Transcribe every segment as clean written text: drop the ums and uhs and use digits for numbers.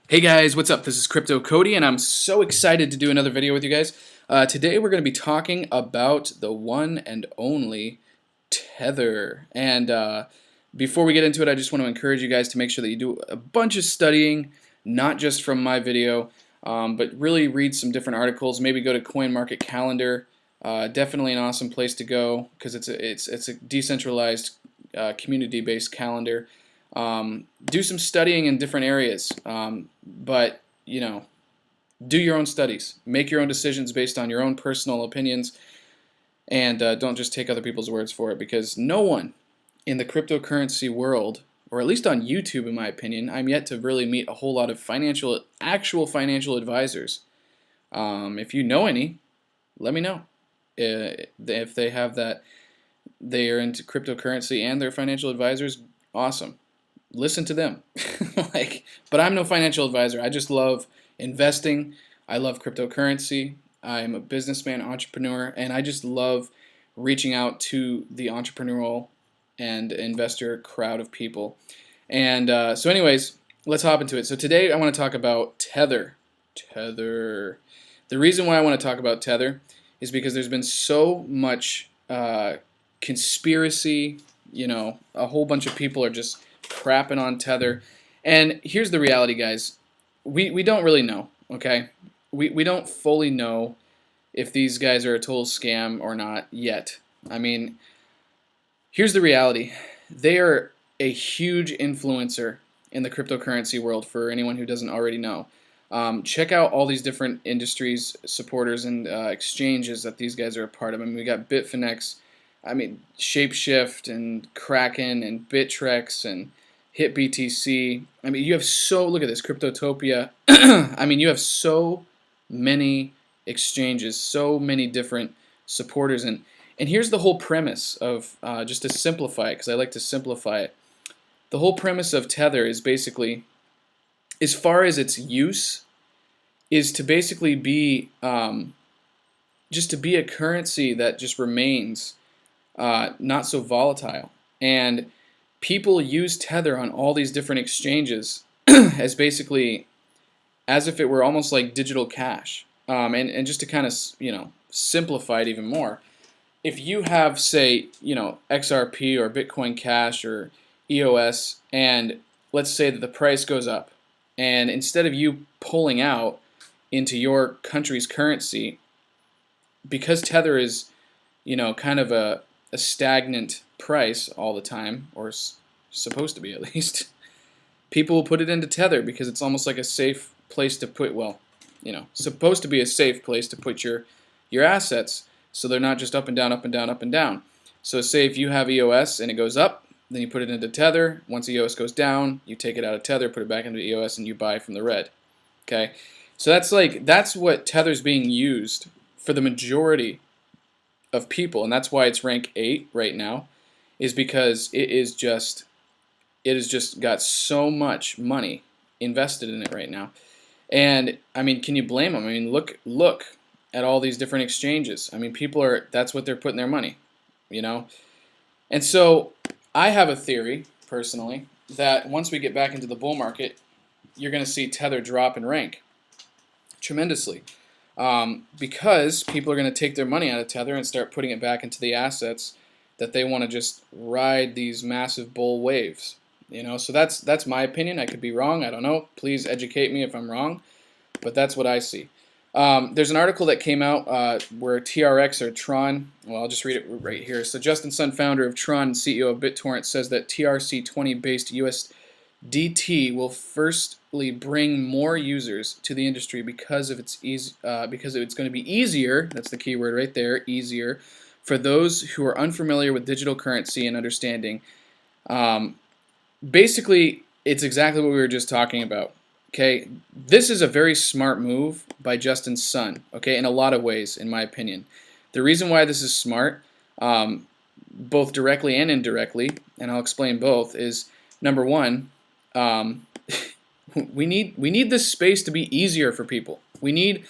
Hey guys, what's up? This is Crypto Cody, and I'm so excited to do another video with you guys. Today we're going to be talking about the one and only Tether. And before we get into it, I just want to encourage you guys to make sure that you do a bunch of studying, not just from my video, but really read some different articles. Maybe go to CoinMarketCalendar. Definitely an awesome place to go because it's a decentralized, community-based calendar. Do some studying in different areas, but do your own studies. Make your own decisions based on your own personal opinions, and don't just take other people's words for it, because no one in the cryptocurrency world, or at least on YouTube in my opinion, I'm yet to really meet a whole lot of actual financial advisors. If you know any, let me know. If they have that, they are into cryptocurrency and they're financial advisors, awesome. Listen to them. But I'm no financial advisor. I just love investing. I love cryptocurrency. I'm a businessman, entrepreneur, and I just love reaching out to the entrepreneurial and investor crowd of people. And so anyways, let's hop into it. So today I want to talk about Tether. Tether. The reason why I want to talk about Tether is because there's been so much conspiracy. A whole bunch of people are just crapping on Tether. And here's the reality, guys. We don't really know, okay? We don't fully know if these guys are a total scam or not yet. I mean, here's the reality. They are a huge influencer in the cryptocurrency world, for anyone who doesn't already know. Check out all these different industries, supporters, and exchanges that these guys are a part of. I mean, we got Bitfinex, Shapeshift and Kraken and Bittrex and HitBTC. You have look at this, Cryptotopia. You have so many exchanges, so many different supporters. And here's the whole premise of, just to simplify it, because I like to simplify it. The whole premise of Tether is basically, as far as its use, is to basically be, just to be a currency that just remains not so volatile. And people use Tether on all these different exchanges as basically as if it were almost like digital cash. And just to kind of simplify it even more, if you have, say, XRP or Bitcoin Cash or EOS, and let's say that the price goes up, and instead of you pulling out into your country's currency, because Tether is kind of a stagnant price all the time, or supposed to be at least, people will put it into Tether because it's almost like a safe place to put, supposed to be a safe place to put your assets, so they're not just up and down, up and down, up and down. So say if you have EOS and it goes up, then you put it into Tether. Once EOS goes down, you take it out of Tether, put it back into EOS, and you buy from the red. Okay, so that's what Tether's being used for the majority of people, and that's why it's rank 8 right now, is because it has just got so much money invested in it right now. And can you blame them? Look at all these different exchanges. That's what they're putting their money, And so I have a theory personally that once we get back into the bull market, you're going to see Tether drop in rank tremendously. Because people are going to take their money out of Tether and start putting it back into the assets that they want to just ride these massive bull waves. So that's my opinion. I could be wrong. I don't know. Please educate me if I'm wrong. But that's what I see. There's an article that came out where TRX or Tron, well, I'll just read it right here. So Justin Sun, founder of Tron and CEO of BitTorrent, says that TRC20 based USDT will firstly bring more users to the industry because it's going to be easier. That's the key word right there, easier, for those who are unfamiliar with digital currency and understanding. Basically, it's exactly what we were just talking about. Okay, this is a very smart move by Justin Sun. Okay, in a lot of ways, in my opinion. The reason why this is smart, both directly and indirectly, and I'll explain both, is number one, we need this space to be easier for people. We need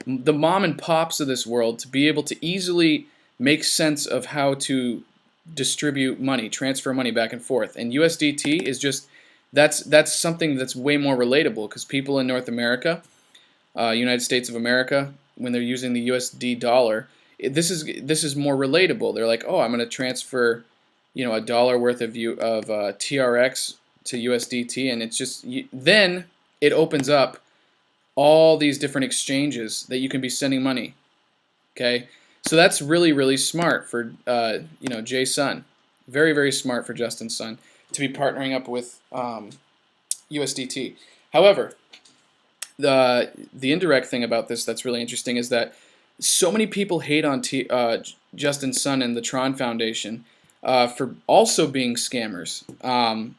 the mom and pops of this world to be able to easily make sense of how to distribute money, transfer money back and forth. And USDT is just That's something that's way more relatable because people in North America, United States of America, when they're using the USD dollar, this is more relatable. They're like, oh, I'm going to transfer, a dollar worth of TRX to USDT, and it's just then it opens up all these different exchanges that you can be sending money. Okay, so that's really really smart for Jay Sun, very very smart for Justin Sun to be partnering up with USDT. However, the indirect thing about this that's really interesting is that so many people hate on Justin Sun and the Tron Foundation for also being scammers.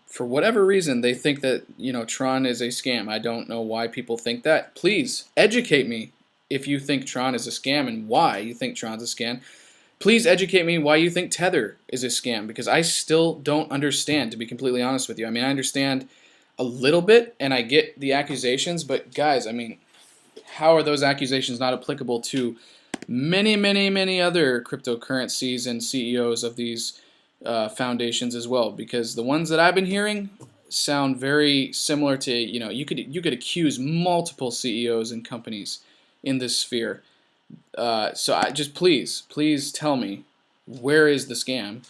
For whatever reason, they think that Tron is a scam. I don't know why people think that. Please educate me if you think Tron is a scam and why you think Tron's a scam. Please educate me why you think Tether is a scam, because I still don't understand, to be completely honest with you. I mean, I understand a little bit and I get the accusations, but guys, I mean, how are those accusations not applicable to many, many, many other cryptocurrencies and CEOs of these foundations as well? Because the ones that I've been hearing sound very similar to, you could accuse multiple CEOs and companies in this sphere. So I just please tell me, where is the scam?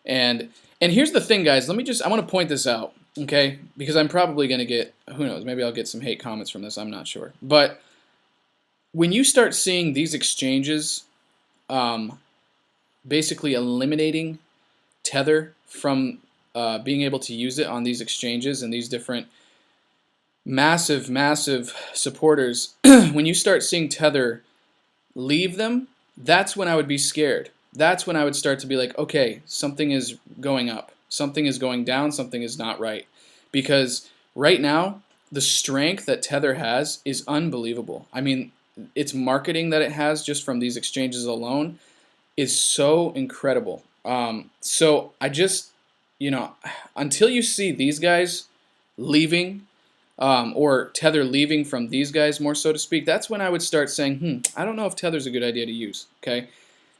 And here's the thing, guys. I want to point this out, okay? Because I'm probably going to get, who knows, maybe I'll get some hate comments from this. I'm not sure. But when you start seeing these exchanges basically eliminating Tether from being able to use it on these exchanges and these different massive, massive supporters, when you start seeing Tether leave them, that's when I would be scared. That's when I would start to be like, okay, something is going up, something is going down, something is not right. Because right now, the strength that Tether has is unbelievable. I mean, its marketing that it has just from these exchanges alone is so incredible. So I just, until you see these guys leaving, or Tether leaving from these guys, more so to speak, that's when I would start saying, I don't know if Tether's a good idea to use, okay?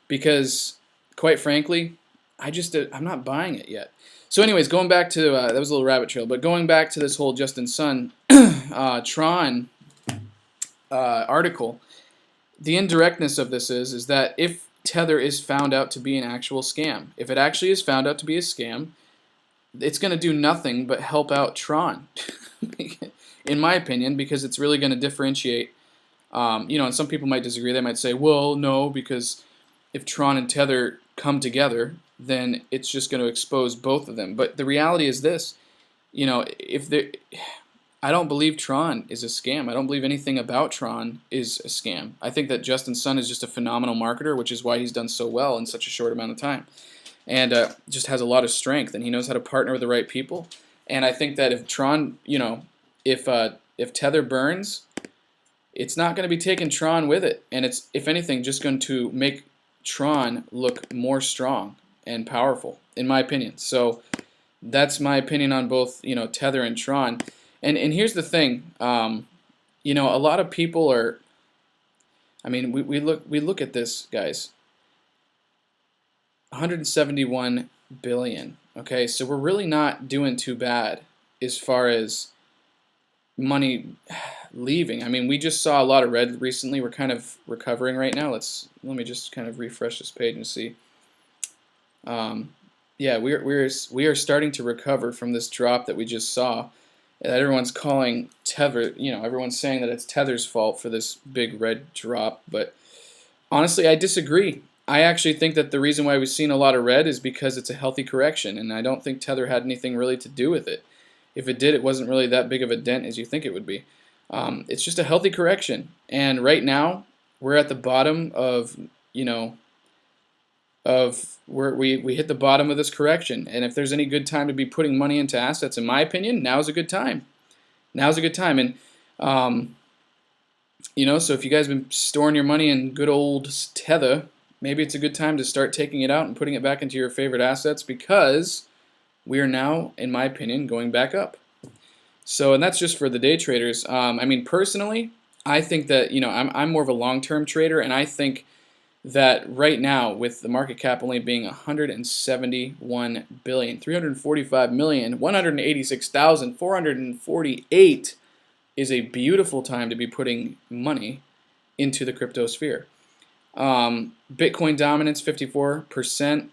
Because, quite frankly, I'm not buying it yet. So anyways, going back to, that was a little rabbit trail, but going back to this whole Justin Sun Tron article, the indirectness of this is that if Tether is found out to be an actual scam, if it actually is found out to be a scam, it's going to do nothing but help out Tron, in my opinion, because it's really going to differentiate. And some people might disagree. They might say, well, no, because if Tron and Tether come together, then it's just going to expose both of them. But the reality is this, I don't believe Tron is a scam. I don't believe anything about Tron is a scam. I think that Justin Sun is just a phenomenal marketer, which is why he's done so well in such a short amount of time. And just has a lot of strength, and he knows how to partner with the right people. And I think that if Tron, if Tether burns, it's not going to be taking Tron with it, and it's, if anything, just going to make Tron look more strong and powerful, in my opinion. So that's my opinion on both, Tether and Tron. And here's the thing, a lot of people are. I mean, we look at this, guys. 171 billion. Okay, so we're really not doing too bad as far as money leaving. I mean, we just saw a lot of red recently. We're kind of recovering right now. Let me just kind of refresh this page and see. Yeah, we are starting to recover from this drop that we just saw. That everyone's calling Tether. Everyone's saying that it's Tether's fault for this big red drop, but honestly, I disagree. I actually think that the reason why we've seen a lot of red is because it's a healthy correction, and I don't think Tether had anything really to do with it. If it did, it wasn't really that big of a dent as you think it would be. It's just a healthy correction, and right now we're at the bottom of, where we hit the bottom of this correction. And if there's any good time to be putting money into assets, in my opinion, now's a good time. Now's a good time, and so if you guys have been storing your money in good old Tether, maybe it's a good time to start taking it out and putting it back into your favorite assets, because we are now, in my opinion, going back up. So, and that's just for the day traders. I mean, personally, I think that, I'm more of a long-term trader, and I think that right now, with the market cap only being 171 billion, 345 million, 186,448 is a beautiful time to be putting money into the crypto sphere. Bitcoin dominance 54%.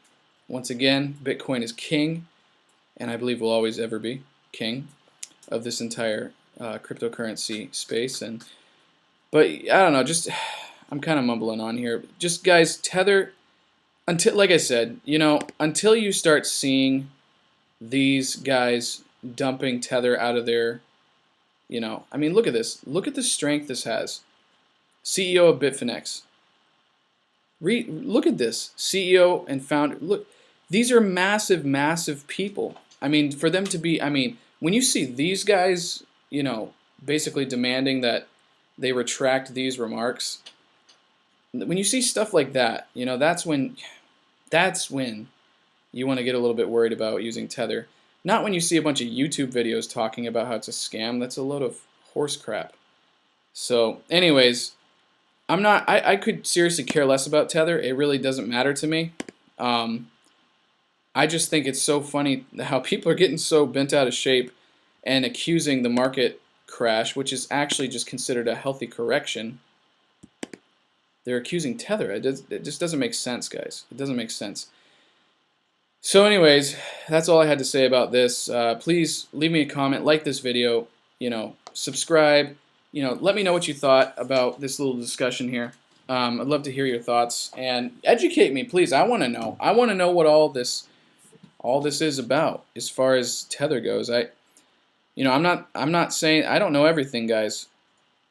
Once again, Bitcoin is king, and I believe will always ever be king of this entire cryptocurrency space. But I don't know, just I'm kind of mumbling on here. Just guys, Tether, until, like I said, until you start seeing these guys dumping Tether out of their, I mean, look at this. Look at the strength this has. CEO of Bitfinex. Look at this. CEO and founder. Look, these are massive, massive people. I mean, for them to be, when you see these guys, basically demanding that they retract these remarks, when you see stuff like that, that's when you want to get a little bit worried about using Tether. Not when you see a bunch of YouTube videos talking about how it's a scam. That's a load of horse crap. So, anyways, I could seriously care less about Tether. It really doesn't matter to me. I just think it's so funny how people are getting so bent out of shape and accusing the market crash, which is actually just considered a healthy correction. They're accusing Tether. It just doesn't make sense, guys. It doesn't make sense. So anyways, that's all I had to say about this. Please leave me a comment, like this video, subscribe, let me know what you thought about this little discussion here. I'd love to hear your thoughts and educate me, please. I want to know. I want to know what all this is about as far as Tether goes. I'm not saying I don't know everything, guys,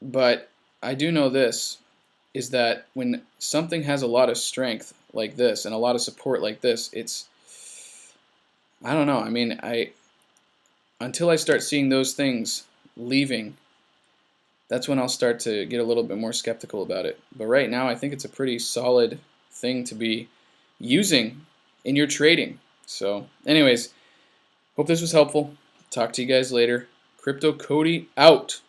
but I do know this, is that when something has a lot of strength like this and a lot of support like this, I don't know. I mean, until I start seeing those things leaving, that's when I'll start to get a little bit more skeptical about it. But right now, I think it's a pretty solid thing to be using in your trading. So anyways, hope this was helpful. Talk to you guys later. Crypto Cody out.